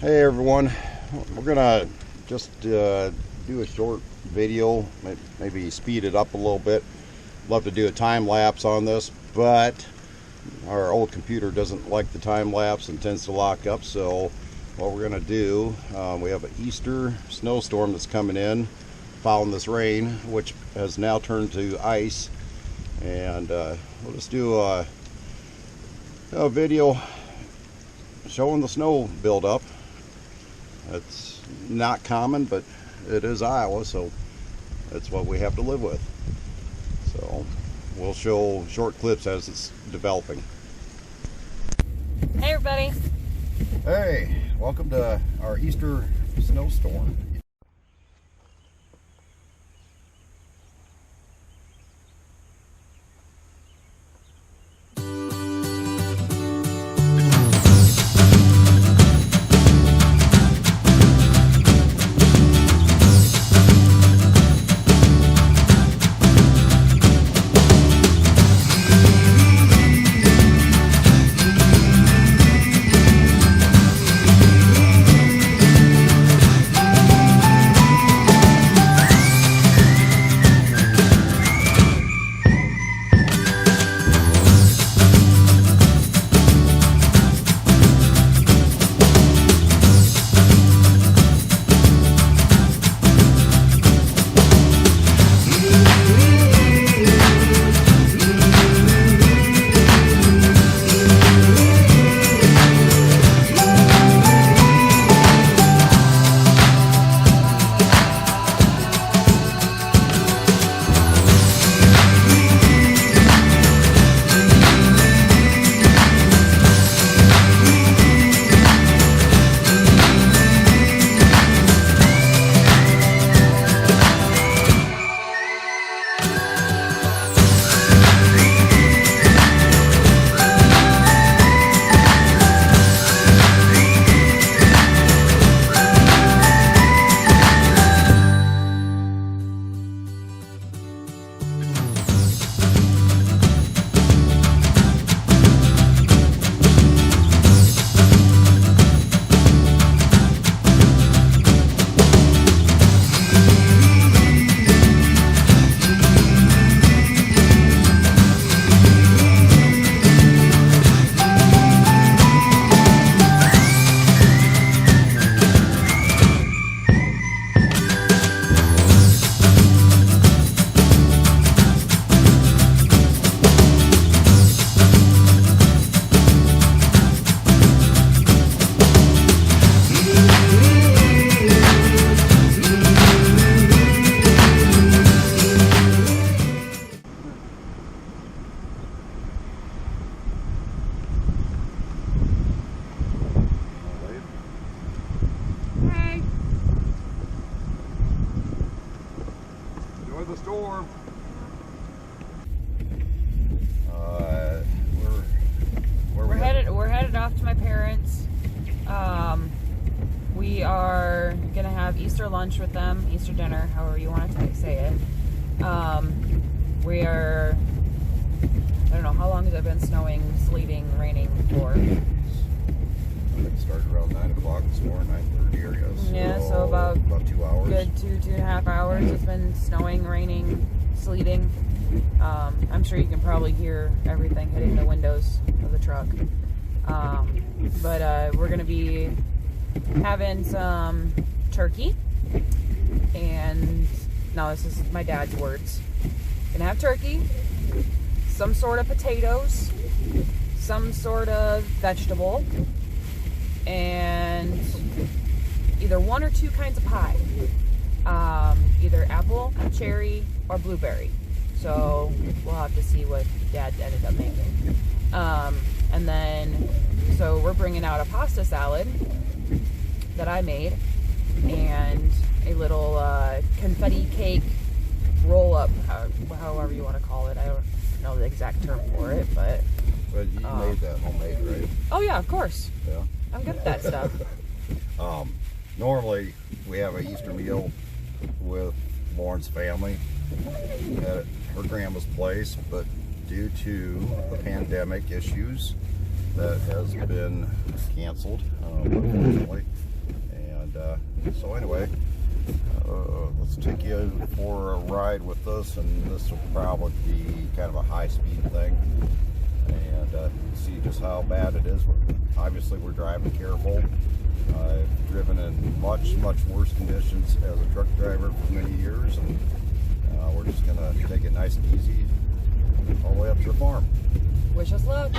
Hey everyone, we're gonna just do a short video, maybe speed it up a little bit. Love to do a time lapse on this, but our old computer doesn't like the time lapse and tends to lock up. So what we're gonna do, we have an Easter snowstorm that's coming in following this rain, which has now turned to ice, and we'll just do a video showing the snow buildup. It's not common, but it is Iowa, so that's what we have to live with. So we'll show short clips as it's developing. Hey everybody. Hey, welcome to our Easter snowstorm. The storm. We're headed off to my parents. We are gonna have Easter lunch with them, Easter dinner, however you want to say it. We are, I don't know, how long has it been snowing, sleeting, raining for? It started around 9 o'clock this morning, 9:30 I guess. Yeah, so about 2 hours. Good 2.5 hours. It's been snowing, raining, sleeting. I'm sure you can probably hear everything hitting the windows of the truck. But we're gonna be having some turkey, and now this is my dad's words. Gonna have turkey, some sort of potatoes, some sort of vegetable, and either one or two kinds of pie. Either apple, cherry, or blueberry. So we'll have to see what Dad ended up making. And then, so we're bringing out a pasta salad that I made, and a little confetti cake roll-up, however you want to call it. I don't know the exact term for it, but you made that homemade, right? Oh yeah, of course. Yeah. I'm good at that stuff. Normally we have an Easter meal with Lauren's family at her grandma's place, but due to the pandemic issues, that has been canceled, unfortunately. And so anyway, let's take you for a ride with us, and this will probably be kind of a high-speed thing, and see just how bad it is. Obviously, we're driving careful. I've driven in much worse conditions as a truck driver for many years, and we're just going to take it nice and easy all the way up to the farm. Wish us luck.